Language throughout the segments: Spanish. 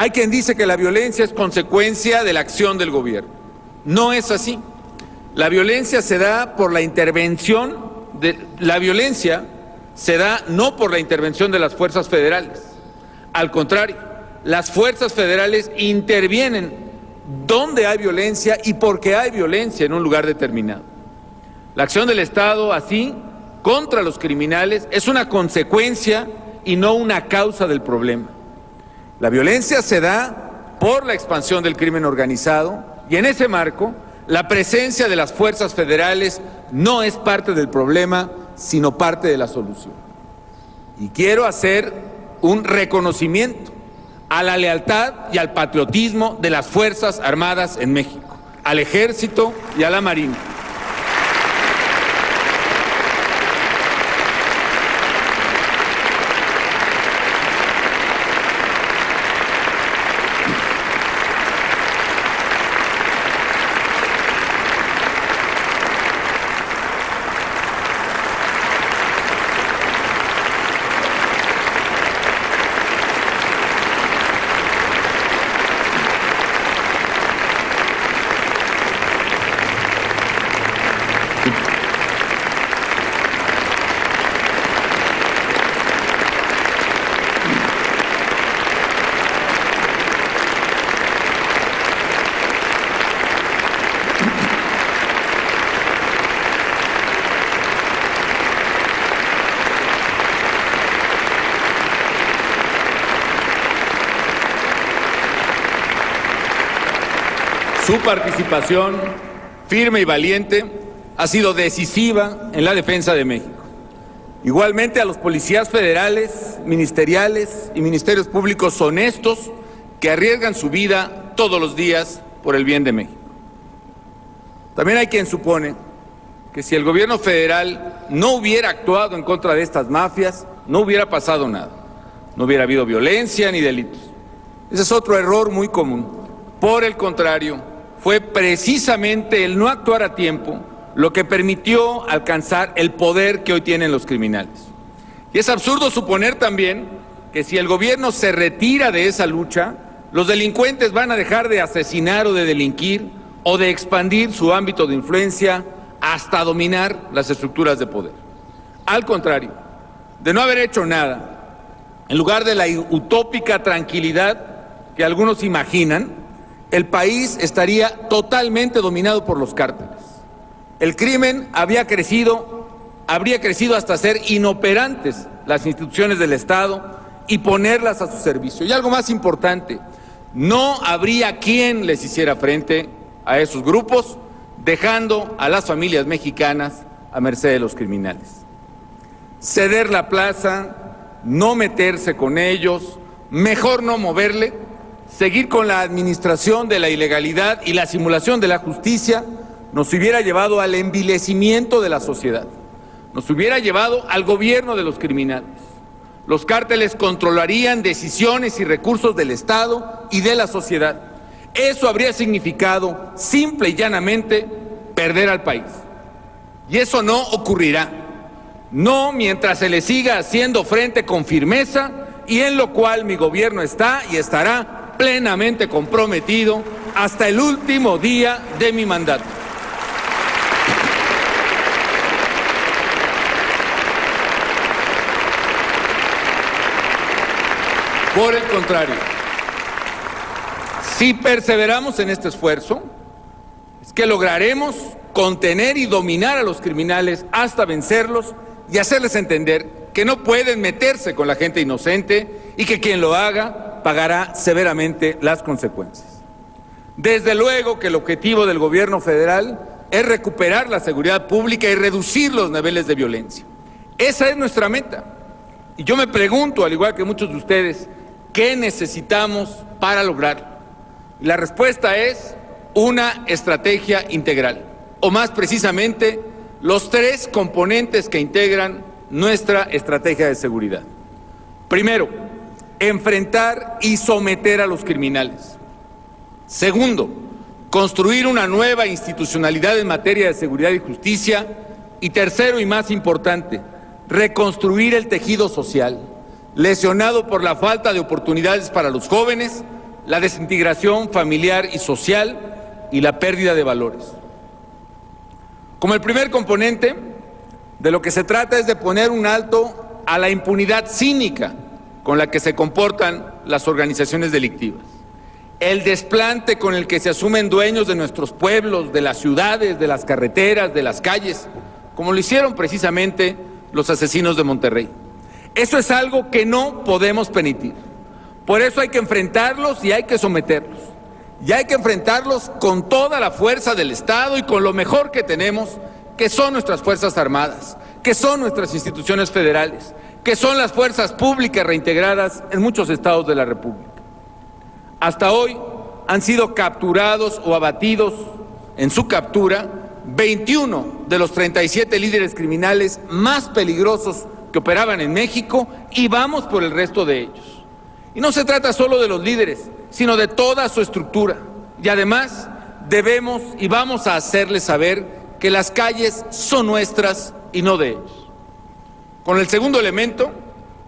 Hay quien dice que la violencia es consecuencia de la acción del gobierno. No es así. La violencia se da por la intervención no por la intervención de las fuerzas federales. Al contrario, las fuerzas federales intervienen donde hay violencia y porque hay violencia en un lugar determinado. La acción del Estado, así, contra los criminales, es una consecuencia y no una causa del problema. La violencia se da por la expansión del crimen organizado y en ese marco, la presencia de las fuerzas federales no es parte del problema, sino parte de la solución. Y quiero hacer un reconocimiento a la lealtad y al patriotismo de las Fuerzas Armadas en México, al Ejército y a la Marina. Su participación firme y valiente ha sido decisiva en la defensa de México. Igualmente a los policías federales, ministeriales y ministerios públicos honestos que arriesgan su vida todos los días por el bien de México. También hay quien supone que si el gobierno federal no hubiera actuado en contra de estas mafias, no hubiera pasado nada. No hubiera habido violencia ni delitos. Ese es otro error muy común. Por el contrario, fue precisamente el no actuar a tiempo lo que permitió alcanzar el poder que hoy tienen los criminales. Y es absurdo suponer también que si el gobierno se retira de esa lucha, los delincuentes van a dejar de asesinar o de delinquir o de expandir su ámbito de influencia hasta dominar las estructuras de poder. Al contrario, de no haber hecho nada, en lugar de la utópica tranquilidad que algunos imaginan, el país estaría totalmente dominado por los cárteles. El crimen habría crecido hasta ser inoperantes las instituciones del Estado y ponerlas a su servicio. Y algo más importante, no habría quien les hiciera frente a esos grupos, dejando a las familias mexicanas a merced de los criminales. Ceder la plaza, no meterse con ellos, mejor no moverle, seguir con la administración de la ilegalidad y la simulación de la justicia nos hubiera llevado al envilecimiento de la sociedad, nos hubiera llevado al gobierno de los criminales. Los cárteles controlarían decisiones y recursos del Estado y de la sociedad. Eso habría significado, simple y llanamente, perder al país. Y eso no ocurrirá, no mientras se le siga haciendo frente con firmeza, y en lo cual mi gobierno está y estará plenamente comprometido hasta el último día de mi mandato. Por el contrario, si perseveramos en este esfuerzo, es que lograremos contener y dominar a los criminales hasta vencerlos y hacerles entender que no pueden meterse con la gente inocente y que quien lo haga pagará severamente las consecuencias. Desde luego que el objetivo del gobierno federal es recuperar la seguridad pública y reducir los niveles de violencia. Esa es nuestra meta. Y yo me pregunto, al igual que muchos de ustedes, ¿qué necesitamos para lograrlo? Y la respuesta es una estrategia integral, o más precisamente, los tres componentes que integran nuestra estrategia de seguridad. Primero, enfrentar y someter a los criminales. Segundo, construir una nueva institucionalidad en materia de seguridad y justicia. Y tercero y más importante, reconstruir el tejido social, lesionado por la falta de oportunidades para los jóvenes la desintegración familiar y social y la pérdida de valores. Como el primer componente, de lo que se trata es de poner un alto a la impunidad cínica con la que se comportan las organizaciones delictivas. El desplante con el que se asumen dueños de nuestros pueblos, de las ciudades, de las carreteras, de las calles, como lo hicieron precisamente los asesinos de Monterrey. Eso es algo que no podemos permitir. Por eso hay que enfrentarlos y hay que someterlos. Y hay que enfrentarlos con toda la fuerza del Estado y con lo mejor que tenemos, que son nuestras Fuerzas Armadas, que son nuestras instituciones federales, que son las fuerzas públicas reintegradas en muchos estados de la República. Hasta hoy han sido capturados o abatidos en su captura 21 de los 37 líderes criminales más peligrosos que operaban en México y vamos por el resto de ellos. Y no se trata solo de los líderes, sino de toda su estructura. Y además debemos y vamos a hacerles saber que las calles son nuestras y no de ellos. Con el segundo elemento,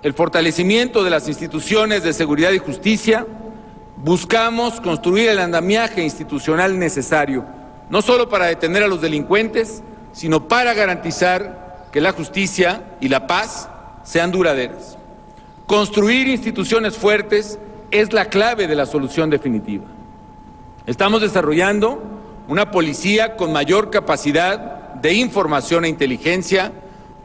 el fortalecimiento de las instituciones de seguridad y justicia, buscamos construir el andamiaje institucional necesario, no solo para detener a los delincuentes, sino para garantizar que la justicia y la paz sean duraderas. Construir instituciones fuertes es la clave de la solución definitiva. Estamos desarrollando una policía con mayor capacidad de información e inteligencia,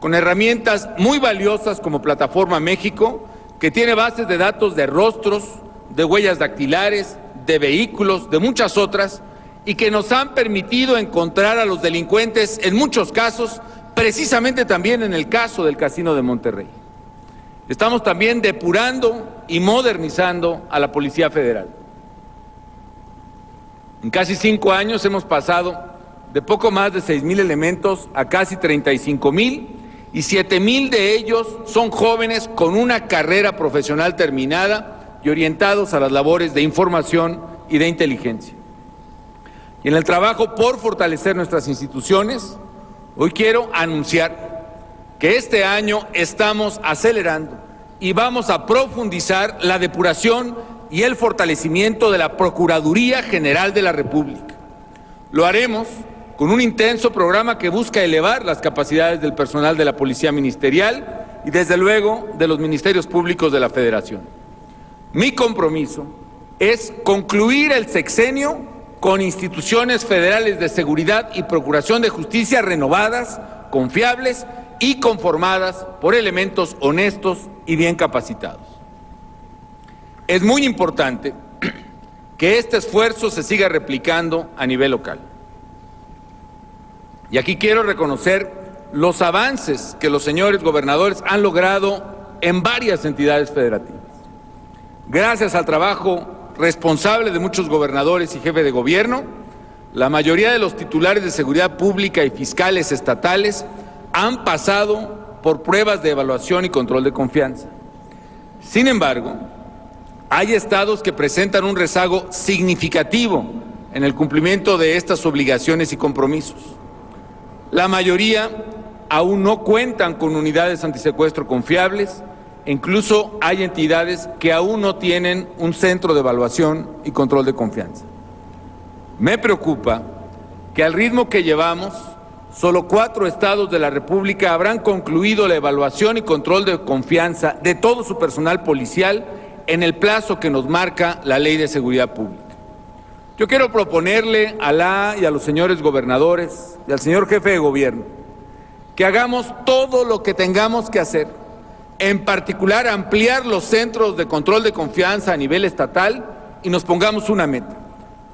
con herramientas muy valiosas como Plataforma México, que tiene bases de datos de rostros, de huellas dactilares, de vehículos, de muchas otras, y que nos han permitido encontrar a los delincuentes en muchos casos, precisamente también en el caso del Casino de Monterrey. Estamos también depurando y modernizando a la Policía Federal. En casi 5 años hemos pasado de poco más de 6,000 elementos a casi 35,000 y 7,000 de ellos son jóvenes con una carrera profesional terminada y orientados a las labores de información y de inteligencia. Y en el trabajo por fortalecer nuestras instituciones, hoy quiero anunciar que este año estamos acelerando y vamos a profundizar la depuración y el fortalecimiento de la Procuraduría General de la República. Lo haremos con un intenso programa que busca elevar las capacidades del personal de la Policía Ministerial y desde luego de los ministerios públicos de la Federación. Mi compromiso es concluir el sexenio con instituciones federales de seguridad y procuración de justicia renovadas, confiables y conformadas por elementos honestos y bien capacitados. Es muy importante que este esfuerzo se siga replicando a nivel local. Y aquí quiero reconocer los avances que los señores gobernadores han logrado en varias entidades federativas. Gracias al trabajo responsable de muchos gobernadores y jefes de gobierno, la mayoría de los titulares de seguridad pública y fiscales estatales han pasado por pruebas de evaluación y control de confianza. Sin embargo, hay estados que presentan un rezago significativo en el cumplimiento de estas obligaciones y compromisos. La mayoría aún no cuentan con unidades antisecuestro confiables e incluso hay entidades que aún no tienen un centro de evaluación y control de confianza. Me preocupa que al ritmo que llevamos, solo 4 estados de la República habrán concluido la evaluación y control de confianza de todo su personal policial en el plazo que nos marca la Ley de Seguridad Pública. Yo quiero proponerle a la y a los señores gobernadores y al señor jefe de gobierno que hagamos todo lo que tengamos que hacer, en particular ampliar los centros de control de confianza a nivel estatal y nos pongamos una meta,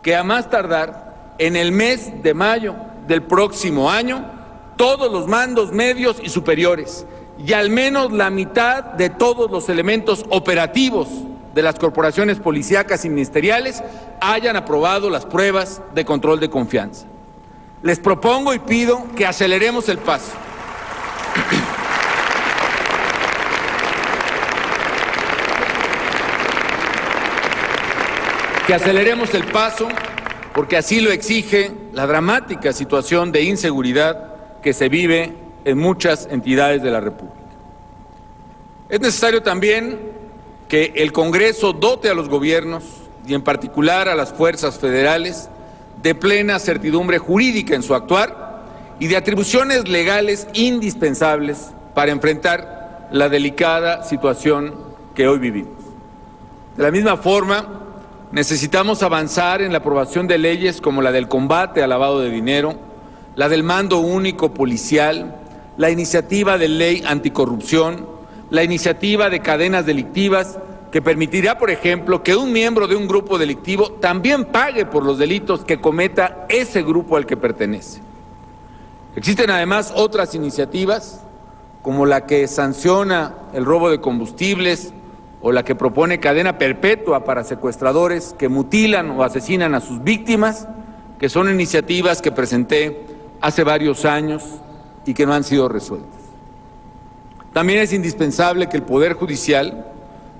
que a más tardar en el mes de mayo del próximo año, todos los mandos medios y superiores y al menos la mitad de todos los elementos operativos de las corporaciones policíacas y ministeriales hayan aprobado las pruebas de control de confianza. Les propongo y pido que aceleremos el paso. Que aceleremos el paso porque así lo exige la dramática situación de inseguridad que se vive en muchas entidades de la República. Es necesario también que el Congreso dote a los gobiernos y en particular a las fuerzas federales, de plena certidumbre jurídica en su actuar y de atribuciones legales indispensables para enfrentar la delicada situación que hoy vivimos. De la misma forma, necesitamos avanzar en la aprobación de leyes como la del combate al lavado de dinero, la del mando único policial, la iniciativa de ley anticorrupción, la iniciativa de cadenas delictivas, que permitirá, por ejemplo, que un miembro de un grupo delictivo también pague por los delitos que cometa ese grupo al que pertenece. Existen además otras iniciativas, como la que sanciona el robo de combustibles o la que propone cadena perpetua para secuestradores que mutilan o asesinan a sus víctimas, que son iniciativas que presenté hace varios años y que no han sido resueltas. También es indispensable que el Poder Judicial,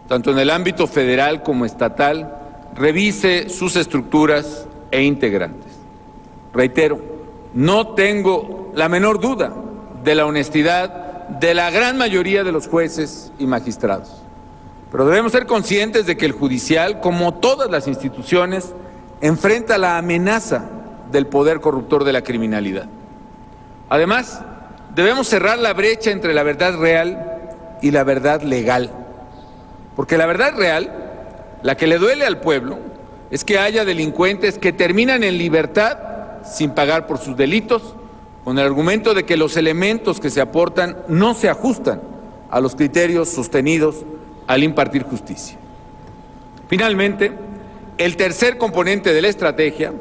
tanto en el ámbito federal como estatal, revise sus estructuras e integrantes. Reitero, no tengo la menor duda de la honestidad de la gran mayoría de los jueces y magistrados, pero debemos ser conscientes de que el judicial, como todas las instituciones, enfrenta la amenaza del poder corruptor de la criminalidad. Además, debemos cerrar la brecha entre la verdad real y la verdad legal. Porque la verdad real, la que le duele al pueblo, es que haya delincuentes que terminan en libertad sin pagar por sus delitos, con el argumento de que los elementos que se aportan no se ajustan a los criterios sostenidos al impartir justicia. Finalmente, el tercer componente de la estrategia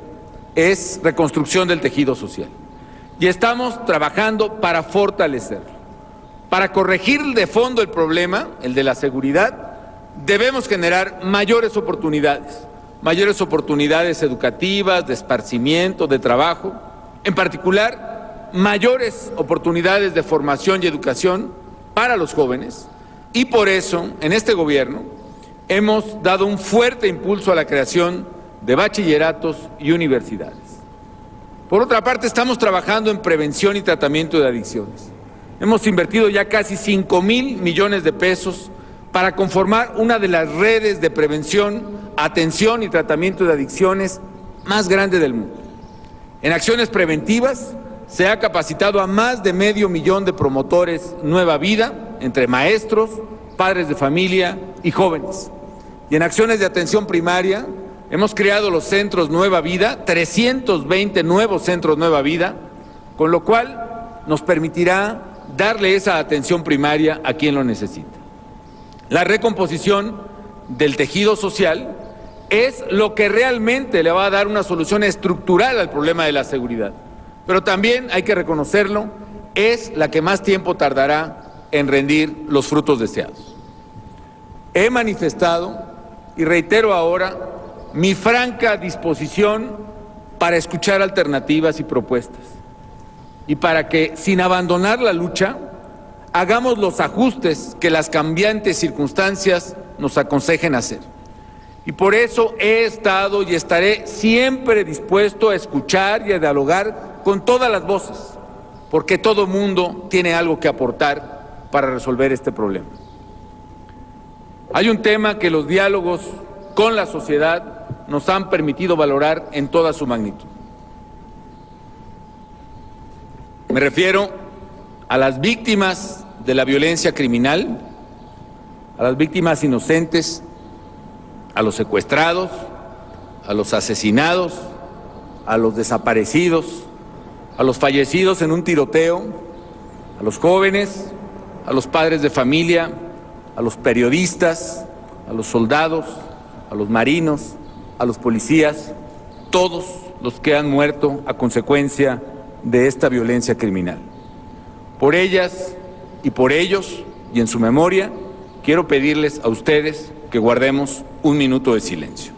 es reconstrucción del tejido social. Y estamos trabajando para fortalecerlo. Para corregir de fondo el problema, el de la seguridad, debemos generar mayores oportunidades educativas, de esparcimiento, de trabajo, en particular, mayores oportunidades de formación y educación para los jóvenes, y por eso, en este gobierno, hemos dado un fuerte impulso a la creación de bachilleratos y universidades. Por otra parte, estamos trabajando en prevención y tratamiento de adicciones. Hemos invertido ya casi 5,000 millones de pesos para conformar una de las redes de prevención, atención y tratamiento de adicciones más grande del mundo. En acciones preventivas se ha capacitado a más de 500,000 de promotores Nueva Vida, entre maestros, padres de familia y jóvenes. Y en acciones de atención primaria hemos creado los centros Nueva Vida, 320 nuevos centros Nueva Vida, con lo cual nos permitirá darle esa atención primaria a quien lo necesita. La recomposición del tejido social es lo que realmente le va a dar una solución estructural al problema de la seguridad. Pero también, hay que reconocerlo, es la que más tiempo tardará en rendir los frutos deseados. He manifestado, y reitero ahora, mi franca disposición para escuchar alternativas y propuestas, y para que, sin abandonar la lucha, hagamos los ajustes que las cambiantes circunstancias nos aconsejen hacer. Y por eso he estado y estaré siempre dispuesto a escuchar y a dialogar con todas las voces, porque todo mundo tiene algo que aportar para resolver este problema. Hay un tema que los diálogos con la sociedad nos han permitido valorar en toda su magnitud. Me refiero a las víctimas de la violencia criminal, a las víctimas inocentes, a los secuestrados, a los asesinados, a los desaparecidos, a los fallecidos en un tiroteo, a los jóvenes, a los padres de familia, a los periodistas, a los soldados, a los marinos, a los policías, todos los que han muerto a consecuencia de esta violencia criminal. Por ellas y por ellos, y en su memoria, quiero pedirles a ustedes que guardemos un minuto de silencio.